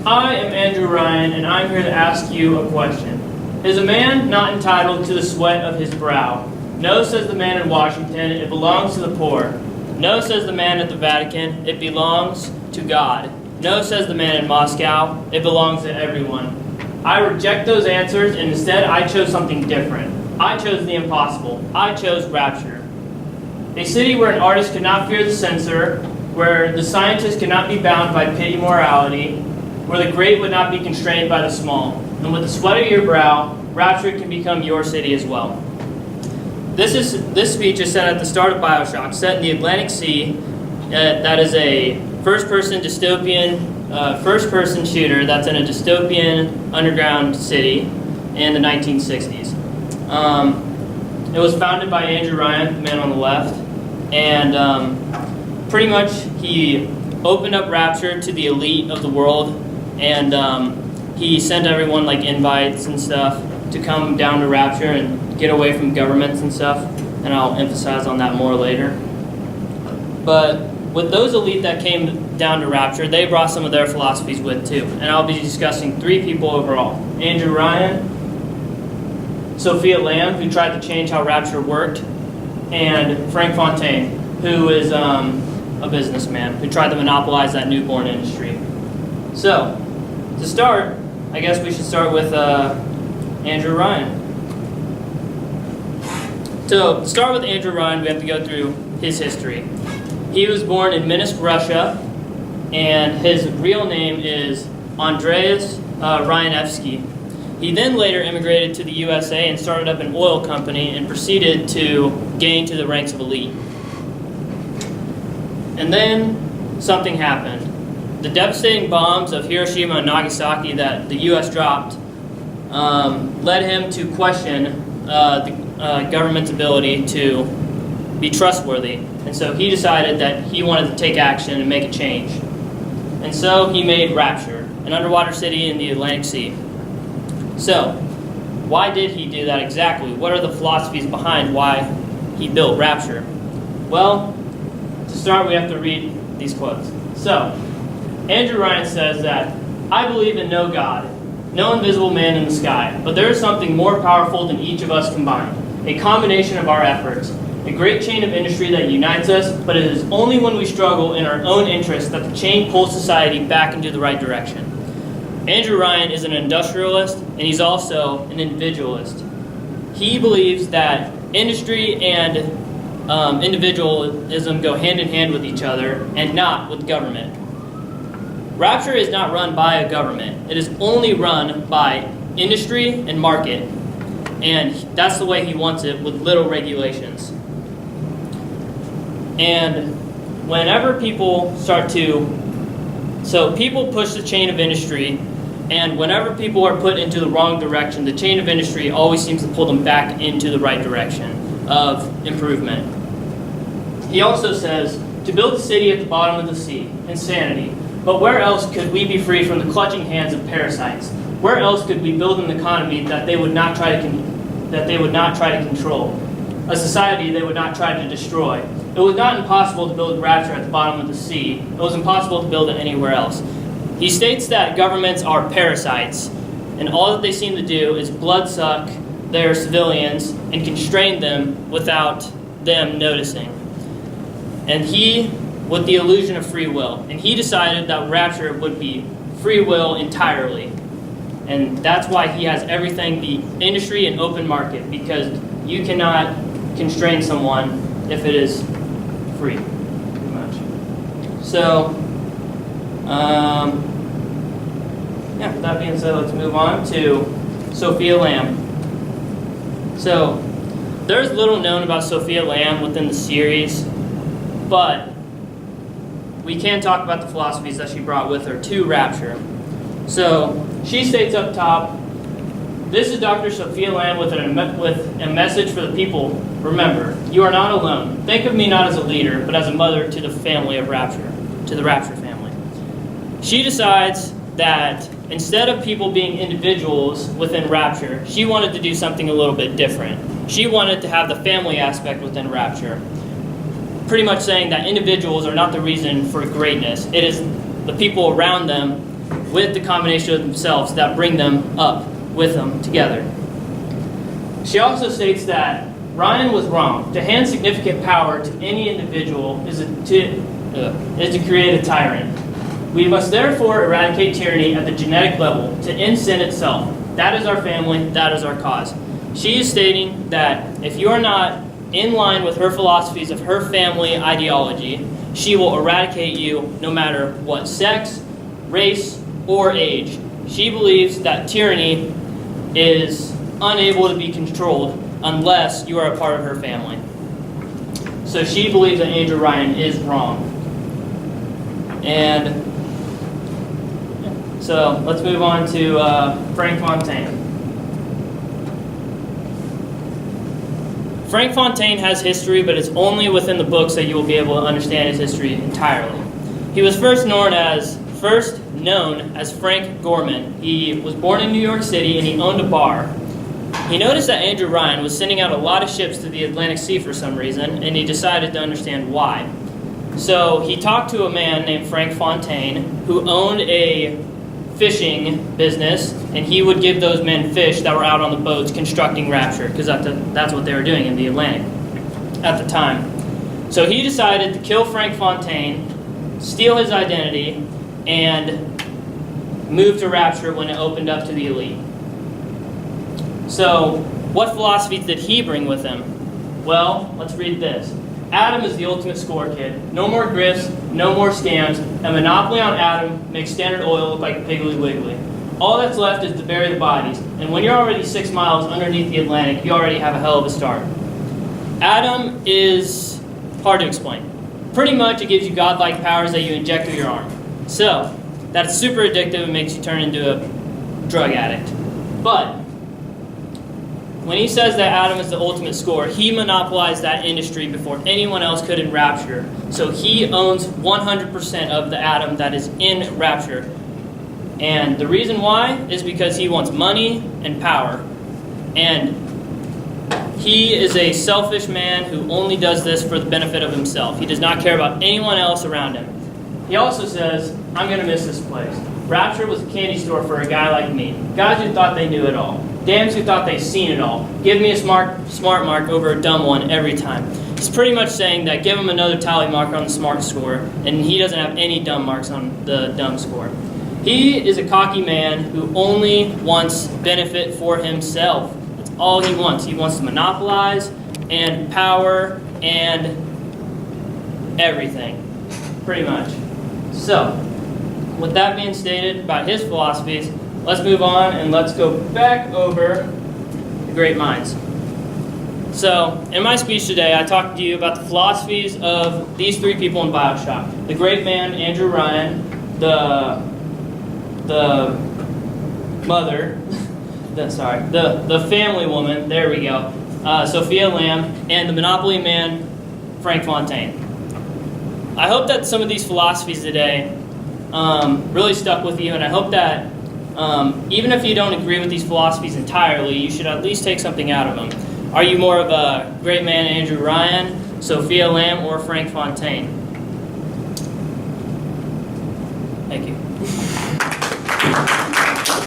I am Andrew Ryan, and I'm here to ask you a question. Is a man not entitled to the sweat of his brow? No, says the man in Washington, it belongs to the poor. No, says the man at the Vatican, it belongs to God. No, says the man in Moscow, it belongs to everyone. I reject those answers, and instead I chose something different. I chose the impossible. I chose rapture. A city where an artist could not fear the censor, where the scientist could not be bound by pity morality, where the great would not be constrained by the small. And with the sweat of your brow, rapture can become your city as well. This speech is set at the start of BioShock, set in the Atlantic Sea. That is a first-person dystopian, first-person shooter that's in a dystopian underground city in the 1960s. It was founded by Andrew Ryan, the man on the left, and pretty much he opened up Rapture to the elite of the world, and he sent everyone like invites and stuff to come down to Rapture and get away from governments and stuff, and I'll emphasize on that more later. But with those elite that came down to Rapture, they brought some of their philosophies with too, and I'll be discussing 3 people overall. Andrew Ryan, Sophia Lamb, who tried to change how Rapture worked, and Frank Fontaine, who is a businessman who tried to monopolize that newborn industry. So, to start, I guess we should start with Andrew Ryan. So, to start with Andrew Ryan, we have to go through his history. He was born in Minsk, Russia, and his real name is Andreas Ryanevsky. He then later immigrated to the USA and started up an oil company and proceeded to gain to the ranks of elite. And then something happened. The devastating bombs of Hiroshima and Nagasaki that the US dropped led him to question the government's ability to be trustworthy. And so he decided that he wanted to take action and make a change. And so he made Rapture, an underwater city in the Atlantic Sea. So, why did he do that exactly? What are the philosophies behind why he built Rapture? Well, to start, we have to read these quotes. So, Andrew Ryan says that, I believe in no God, no invisible man in the sky, but there is something more powerful than each of us combined, a combination of our efforts, a great chain of industry that unites us, but it is only when we struggle in our own interest that the chain pulls society back into the right direction. Andrew Ryan is an industrialist, and he's also an individualist. He believes that industry and individualism go hand in hand with each other, and not with government. Rapture is not run by a government. It is only run by industry and market, and that's the way he wants it, with little regulations. And whenever people people push the chain of industry, and whenever people are put into the wrong direction, the chain of industry always seems to pull them back into the right direction of improvement. He also says, to build a city at the bottom of the sea, insanity. But where else could we be free from the clutching hands of parasites? Where else could we build an economy that they would not try to control? A society they would not try to destroy? It was not impossible to build Rapture at the bottom of the sea. It was impossible to build it anywhere else. He states that governments are parasites, and all that they seem to do is bloodsuck their civilians and constrain them without them noticing. And with the illusion of free will. And he decided that Rapture would be free will entirely. And that's why he has everything be industry and open market, because you cannot constrain someone if it is free, pretty much. So, with that being said, let's move on to Sophia Lamb. So, there's little known about Sophia Lamb within the series, but we can talk about the philosophies that she brought with her to Rapture. So, she states up top, this is Dr. Sophia Lamb with a message for the people. Remember, you are not alone. Think of me not as a leader, but as a mother to the family of Rapture, to the Rapture family. She decides that instead of people being individuals within Rapture, she wanted to do something a little bit different. She wanted to have the family aspect within Rapture. Pretty much saying that individuals are not the reason for greatness. It is the people around them with the combination of themselves that bring them up with them together. She also states that Ryan was wrong. To hand significant power to any individual is to create a tyrant. We must therefore eradicate tyranny at the genetic level to end sin itself. That is our family, that is our cause. She is stating that if you are not in line with her philosophies of her family ideology, she will eradicate you no matter what sex, race, or age. She believes that tyranny is unable to be controlled unless you are a part of her family. So she believes that Andrew Ryan is wrong. And so let's move on to Frank Fontaine. Frank Fontaine has history, but it's only within the books that you will be able to understand his history entirely. He was first known as Frank Gorman. He was born in New York City and he owned a bar. He noticed that Andrew Ryan was sending out a lot of ships to the Atlantic Sea for some reason, and he decided to understand why. So he talked to a man named Frank Fontaine who owned a fishing business, and he would give those men fish that were out on the boats constructing Rapture, because that's what they were doing in the Atlantic at the time. So he decided to kill Frank Fontaine, steal his identity, and move to Rapture when it opened up to the elite. So what philosophies did he bring with him? Well, let's read this. Adam is the ultimate score, kid. No more grifts, no more scams. A monopoly on Adam makes Standard Oil look like a Piggly Wiggly. All that's left is to bury the bodies. And when you're already 6 miles underneath the Atlantic, you already have a hell of a start. Adam is hard to explain. Pretty much it gives you godlike powers that you inject through your arm. So, that's super addictive and makes you turn into a drug addict. But when he says that Adam is the ultimate score, he monopolized that industry before anyone else could in Rapture. So he owns 100% of the Adam that is in Rapture. And the reason why is because he wants money and power. And he is a selfish man who only does this for the benefit of himself. He does not care about anyone else around him. He also says, I'm going to miss this place. Rapture was a candy store for a guy like me. Guys who thought they knew it all. Dams who thought they'd seen it all. Give me a smart mark over a dumb one every time. He's pretty much saying that give him another tally marker on the smart score, and he doesn't have any dumb marks on the dumb score. He is a cocky man who only wants benefit for himself. That's all he wants. He wants to monopolize and power and everything, pretty much. So, with that being stated about his philosophies, let's move on and let's go back over the great minds. So, in my speech today, I talked to you about the philosophies of these 3 people in BioShock. The great man, Andrew Ryan, the mother, the family woman, there we go, Sophia Lamb, and the Monopoly man, Frank Fontaine. I hope that some of these philosophies today really stuck with you, and I hope that even if you don't agree with these philosophies entirely, you should at least take something out of them. Are you more of a great man Andrew Ryan, Sophia Lamb, or Frank Fontaine? Thank you.